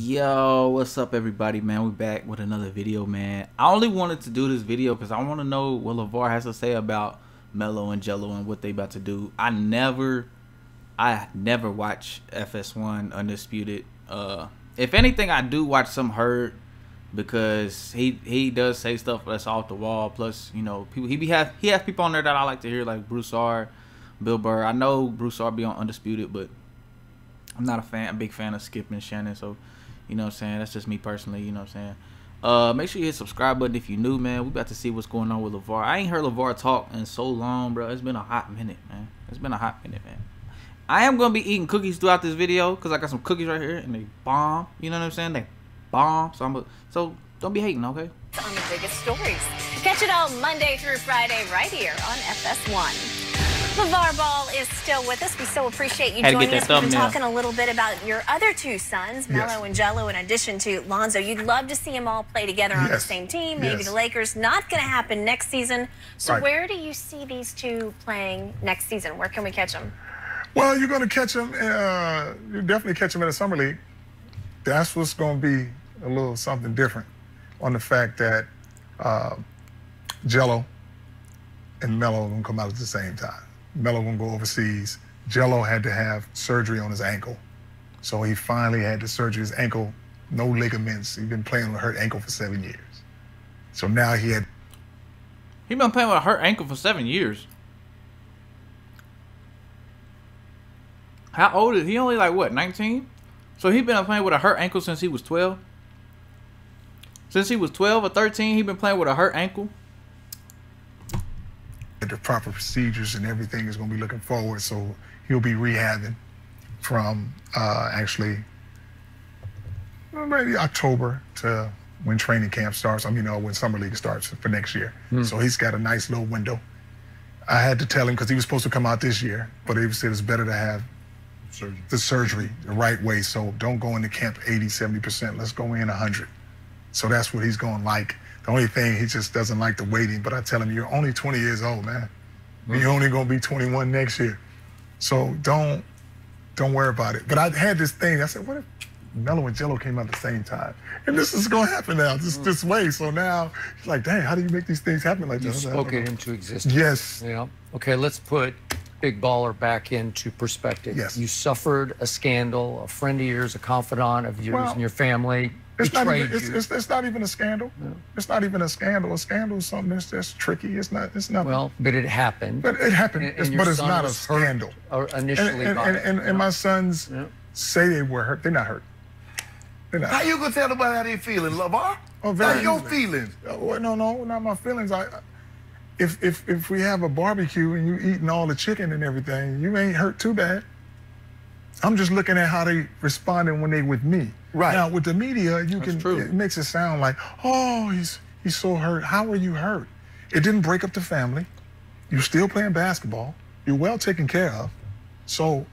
Yo, what's up everybody, man? We're back with another video, man. I only wanted to do this video because I want to know what LaVar has to say about Melo and Jello and what they about to do. I never watch FS1 Undisputed. If anything, I do watch some Hurt because he does say stuff that's off the wall. Plus, you know, people he has people on there that I like to hear, like Broussard, Bill Burr. I know Broussard be on Undisputed, but I'm not a big fan of Skip and Shannon, so you know what I'm saying, that's just me personally, you know what I'm saying. Make sure you hit subscribe button if you're new, man. We about to see what's going on with LaVar. I ain't heard LaVar talk in so long, bro. It's been a hot minute, man. It's been a hot minute, man. I am gonna be eating cookies throughout this video because I got some cookies right here and they bomb. You know what I'm saying? They bomb. So don't be hating, okay? On the biggest stories. Catch it all Monday through Friday right here on FS1. LaVar Ball is still with us. We so appreciate you joining us. We've been talking a little bit about your other two sons, Melo and Jello, in addition to Lonzo. You'd love to see them all play together on the same team, maybe the Lakers. Not going to happen next season. So where do you see these two playing next season? Where can we catch them? Well, you're going to catch them. You definitely catch them in the Summer League. That's what's going to be a little something different on the fact that Jello and Melo are going to come out at the same time. Melo gonna go overseas. Jello had to have surgery on his ankle. So he finally had the surgery. His ankle, no ligaments. He'd been playing with a hurt ankle for 7 years. So now he been playing with a hurt ankle for 7 years. How old is he? Only like what, 19? So he been playing with a hurt ankle since he was 12? Since he was 12 or 13, he been playing with a hurt ankle? The proper procedures and everything is going to be looking forward, so he'll be rehabbing from actually maybe October to when training camp starts. I mean, when Summer League starts for next year. So he's got a nice little window. I had to tell him because he was supposed to come out this year, but he said it's better to have the surgery the right way. So don't go into camp 80, 70%. Let's go in 100. So that's what he's going like. The only thing, he just doesn't like the waiting. But I tell him, you're only 20 years old, man. You're only going to be 21 next year. So don't worry about it. But I had this thing. I said, what if Melo and Jello came out at the same time? And this is going to happen now, this way. So now, he's like, dang, how do you make these things happen like this? You spoke it into existence. Yes. Yeah. Okay, let's put Big Baller back into perspective. Yes. You suffered a scandal. A friend of yours, a confidant of yours and your family, it's not even a scandal. No. It's not even a scandal. A scandal is something that's tricky. It's not. Well, but it happened. But it happened. But it's not a scandal. Or initially, and my sons say they were hurt. They're not hurt. They're not. How you gonna tell nobody how they feeling, LaVar? Oh, very your feelings. No, not my feelings. If we have a barbecue and you eating all the chicken and everything, you ain't hurt too bad. I'm just looking at how they responding when they with me. Right. Now with the media, it makes it sound like, oh, he's so hurt. How are you hurt? It didn't break up the family. You're still playing basketball. You're well taken care of. So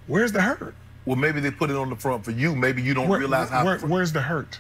where's the hurt? Well, maybe they put it on the front for you. Maybe you don't realize how. Where's the hurt?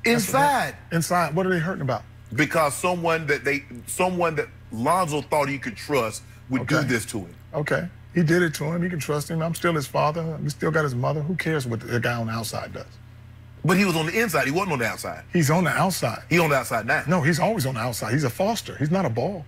Inside. Inside. What are they hurting about? Because someone that Lonzo thought he could trust would do this to him. Okay. He did it to him. You can trust him. I'm still his father. He still got his mother. Who cares what the guy on the outside does? But he was on the inside. He wasn't on the outside. He's on the outside. He's on the outside now. No, he's always on the outside. He's a foster. He's not a ball.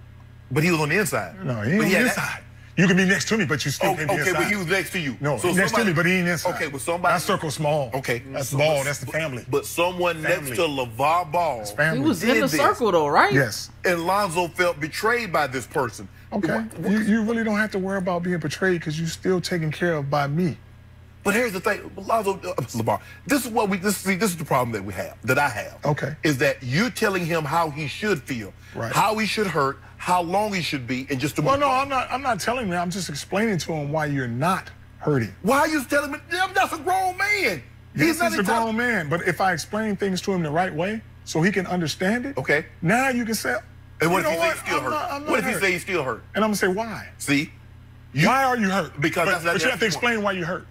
But he was on the inside. No, he ain't on the inside. You can be next to me, but you still can't be inside. Okay, but he was next to you. No, so next to me, but he ain't inside. Okay, but somebody... That circle's small. Okay. That's ball. That's the family. But someone next to LaVar Ball... He was in the circle, though, right? Yes. And Lonzo felt betrayed by this person. Okay. You really don't have to worry about being betrayed because you're still taken care of by me. But here's the thing, Lonzo, LaVar, this is the problem that we have, that I have. Okay. Is that you're telling him how he should feel, how he should hurt, how long he should be, and just to... Well, no, I'm not telling him. I'm just explaining to him why you're not hurting. Why are you telling me? That's a grown man. Yes, he's a grown man. But if I explain things to him the right way so he can understand it, okay, now you can say... And what if he say he's still hurt? What if he say he's still hurt? And I'm going to say, why? See? Why are you hurt? Because but you have to explain why you're hurt.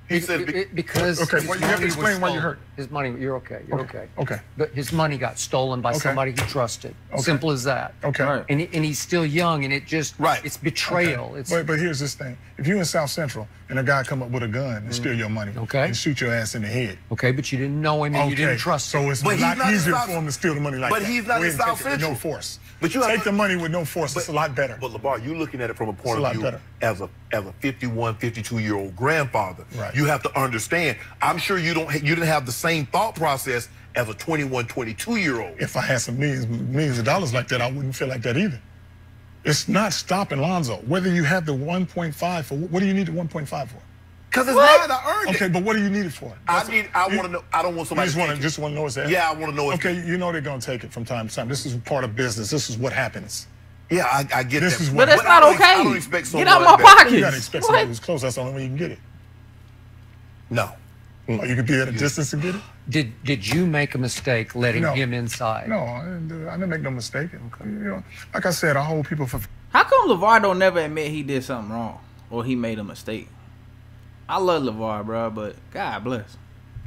He said because okay, well, you have to explain why you hurt. His money, you're okay. You're okay. Okay. But his money got stolen by somebody he trusted. Simple as that. Okay. Right. And he's still young, and it just it's betrayal. Okay. It's but here's this thing: if you in South Central and a guy come up with a gun and steal your money, and shoot your ass in the head, but you didn't know him and you didn't trust him. So it's a lot easier for him to steal the money like that. But he's not in South Central. No force. But you take the money with no force. It's a lot better. But LaVar, you're looking at it from a point of view as a 51, 52-year-old grandfather. Right. You have to understand. I'm sure you didn't have the same thought process as a 21, 22-year-old. If I had some millions of dollars like that, I wouldn't feel like that either. It's not stopping Lonzo. Whether you have the 1.5 for, what do you need the 1.5 for? Because it's mine, I earned it. Okay, but what do you need it for? I want to know. I don't want somebody to just want to know it's there? Yeah, I want to know it's okay, you know they're going to take it from time to time. This is part of business. This is what happens. Yeah, I get this that. Is but that's not okay. I don't expect get out my pocket. You got to expect somebody who's close. That's the only way you can get it. No. Oh, you could be at a distance and get it? Did you make a mistake letting him inside? No, I didn't make no mistake. You know, like I said, I hold people for... How come LaVar don't never admit he did something wrong or he made a mistake? I love LaVar, bro, but God bless.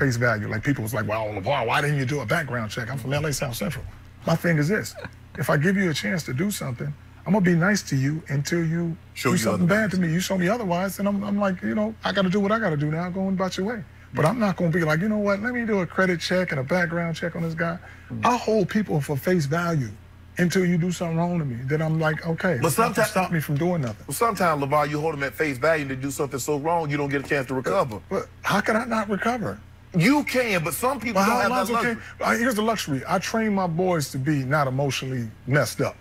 Face value. Like people was like, well, LaVar, why didn't you do a background check? I'm from LA South Central. My thing is this. If I give you a chance to do something, I'm going to be nice to you until you do something bad to me. You show me otherwise, and I'm like, you know, I got to do what I got to do now. Go about your way. But I'm not going to be like, you know what, let me do a credit check and a background check on this guy. I hold people for face value until you do something wrong to me. Then I'm like, okay, but sometimes stop me from doing nothing. Well, sometimes, LaVar, you hold them at face value and they do something so wrong, you don't get a chance to recover. But how can I not recover? You can, but some people don't have that luxury. Here's the luxury. I train my boys to be not emotionally messed up.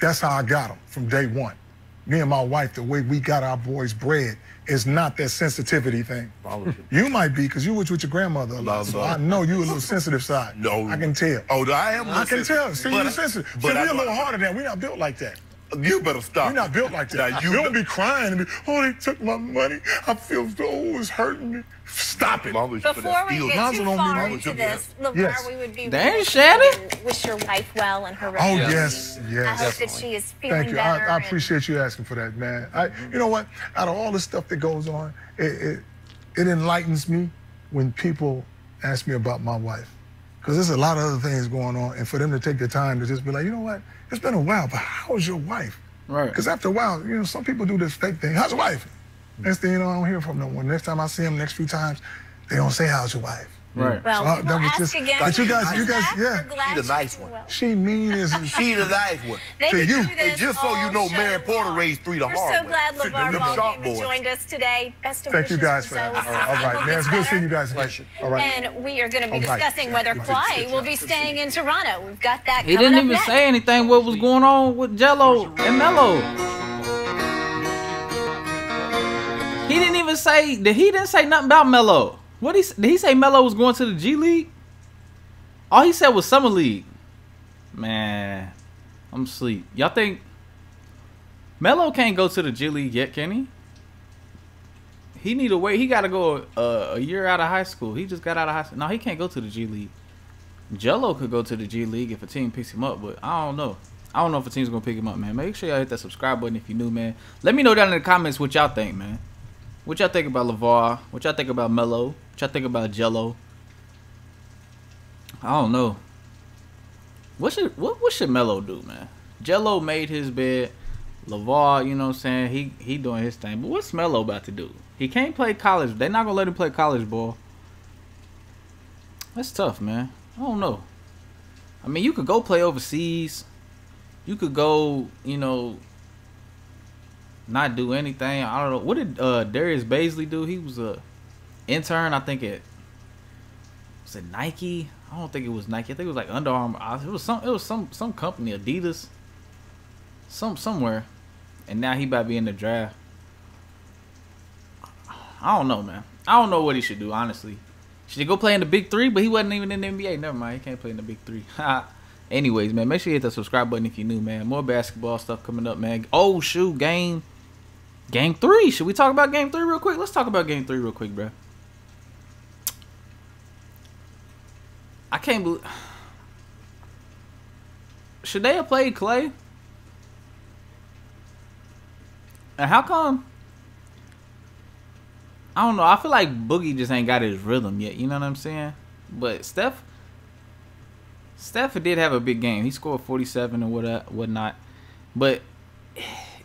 That's how I got them from day one. Me and my wife, the way we got our boys bred is not that sensitivity thing. You might be, because you was with your grandmother a lot, so I know you a little sensitive side. No. I can tell. Oh, I am. I can tell. See, you're sensitive. But we're a little harder than that. We're not built like that. You better stop. We're not built like that. You don't be crying and be, oh, they took my money. I feel so, it's hurting me. Stop it. Before we get too far into this, LaVar, we would be wish your wife well and her recovery. Oh, yes. I hope that she is feeling Thank you. better. I appreciate you asking for that, man. You know what? Out of all the stuff that goes on, it enlightens me when people ask me about my wife. Because there's a lot of other things going on, and for them to take the time to just be like, you know what? It's been a while, but how's your wife? Right. Because after a while, you know, some people do this fake thing. How's your wife? Next thing you know, I don't hear from no one. Next time I see them, next few times, they don't say, how's your wife? Right. Well, we'll ask again. But you guys, yeah. She's a nice one. She mean as she's a nice one. To you. And just so you know, Mary Porter raised 3 the hard way. We're so glad LaVar Ball came and joined us today. Best of wishes. Thank you guys for that. All right, man. It's good seeing you guys. All right. And we are going to be discussing whether Kawhi will be staying in Toronto. We've got that He didn't even say anything what was going on with Jello and Melo. He didn't even say, he didn't say nothing about Melo. Did he say Melo was going to the G League? All he said was Summer League. Man, I'm asleep. Y'all think Melo can't go to the G League yet, can he? He need to wait. He got to go a year out of high school. He just got out of high school. No, he can't go to the G League. Jello could go to the G League if a team picks him up, but I don't know. I don't know if a team's going to pick him up, man. Make sure y'all hit that subscribe button if you're new, man. Let me know down in the comments what y'all think, man. What y'all think about LaVar? What y'all think about Melo? What y'all think about Jello? I don't know. What should Melo do, man? Jello made his bed. LaVar, you know what I'm saying? He doing his thing. But what's Melo about to do? He can't play college. They're not gonna let him play college ball. That's tough, man. I don't know. I mean, you could go play overseas. You could go, you know, not do anything. I don't know. What did Darius Baisley do? He was a intern, I think, at Nike. I don't think it was Nike. I think it was like Under Armour. It was some company, Adidas, somewhere. And now he about to be in the draft. I don't know, man. I don't know what he should do, honestly. Should he go play in the Big 3? But he wasn't even in the NBA. Never mind. He can't play in the Big 3. Anyways, man, make sure you hit the subscribe button if you're new, man. More basketball stuff coming up, man. Oh, shoot, Game 3. Should we talk about Game 3 real quick? Let's talk about Game 3 real quick, bro. I can't believe... Should they have played Clay? And how come I don't know. I feel like Boogie just ain't got his rhythm yet. You know what I'm saying? But Steph did have a big game. He scored 47 and whatnot. But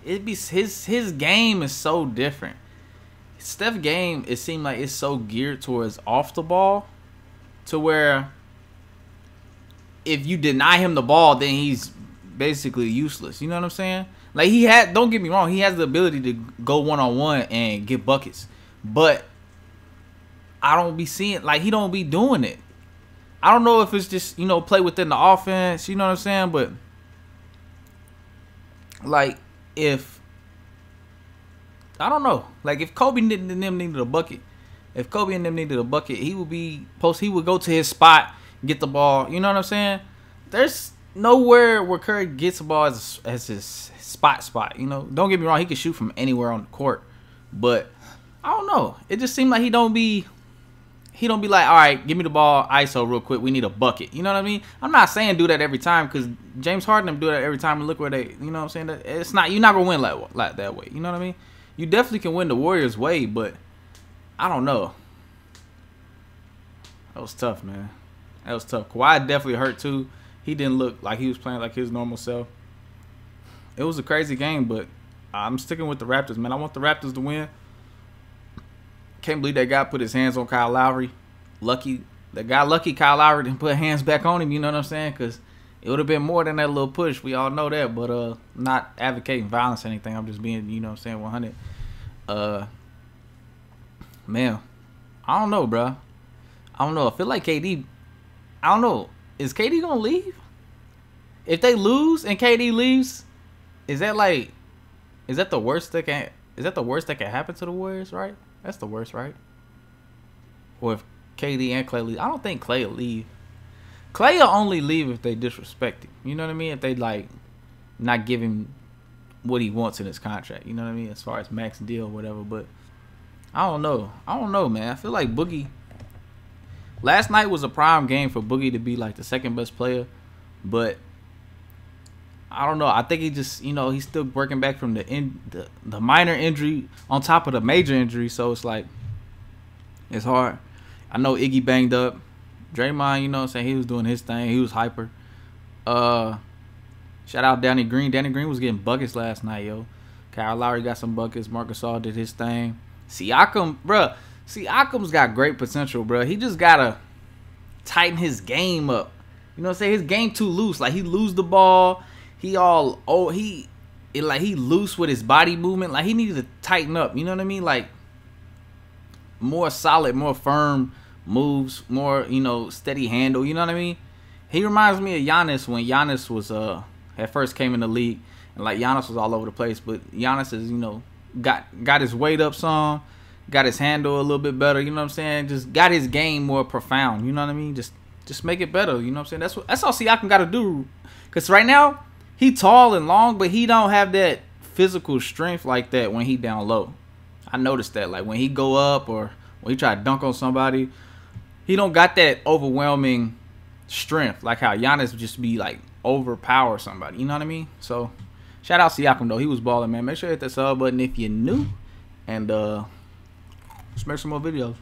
it be his game is so different. Steph's game, it seemed like it's so geared towards off the ball, to where if you deny him the ball, then he's basically useless. You know what I'm saying? Like, don't get me wrong, he has the ability to go one-on-one and get buckets. But I don't be seeing, like, he don't be doing it. I don't know if it's just, play within the offense, you know what I'm saying? But, like, I don't know. Like, if Kobe and them needed a bucket, he would go to his spot, get the ball. You know what I'm saying? There's nowhere where Curry gets the ball as his spot. Don't get me wrong, he can shoot from anywhere on the court, but I don't know. It just seemed like he don't be like, all right, give me the ball, ISO real quick. We need a bucket. You know what I mean? I'm not saying do that every time, because James Harden them do that every time, and look where they. You know what I'm saying? It's not, you're not gonna win like that way. You know what I mean? You definitely can win the Warriors' way, but I don't know. That was tough, man. That was tough. Kawhi definitely hurt too. He didn't look like he was playing like his normal self. It was a crazy game, but I'm sticking with the Raptors, man. I want the Raptors to win. Can't believe that guy put his hands on Kyle Lowry. Lucky Kyle Lowry didn't put hands back on him, you know what I'm saying? Because it would have been more than that little push. We all know that, but I'm not advocating violence or anything. I'm just being, you know what I'm saying, 100. Man, I don't know, bro. I don't know. I feel like KD, I don't know. Is KD going to leave? If they lose and KD leaves, is that the worst that can happen to the Warriors, right? That's the worst, right? Or if KD and Clay leave. I don't think Clay will leave. Clay will only leave if they disrespect him. You know what I mean? If they, like, not give him what he wants in his contract. You know what I mean? As far as max deal or whatever. But I don't know. Man. I feel like Boogie. Last night was a prime game for Boogie to be, like, the second best player. But I don't know. I think he just, he's still working back from the minor injury on top of the major injury. So it's like, it's hard. I know Iggy banged up. Draymond, you know what I'm saying, he was doing his thing. He was hyper. Shout out Danny Green. Danny Green was getting buckets last night, yo. Kyle Lowry got some buckets. Marcus Gasol did his thing. Siakam's got great potential, bro. He just got to tighten his game up. You know what I'm saying? His game too loose. Like, he lose the ball. He loose with his body movement. Like, he needs to tighten up. You know what I mean? Like, more solid, more firm moves, more, steady handle. You know what I mean? He reminds me of Giannis when Giannis was at first came in the league, and like Giannis was all over the place. But Giannis is, got his weight up some, got his handle a little bit better. You know what I'm saying? Just got his game more profound. You know what I mean? Just make it better. You know what I'm saying? That's all Siakam got to do. Cause right now he tall and long, but he don't have that physical strength like that when he down low. I noticed that. Like, when he go up or when he try to dunk on somebody, he don't got that overwhelming strength like how Giannis would just be like overpower somebody. You know what I mean? So shout out Siakam though. He was balling, man. Make sure you hit that sub button if you're new, and let's make some more videos.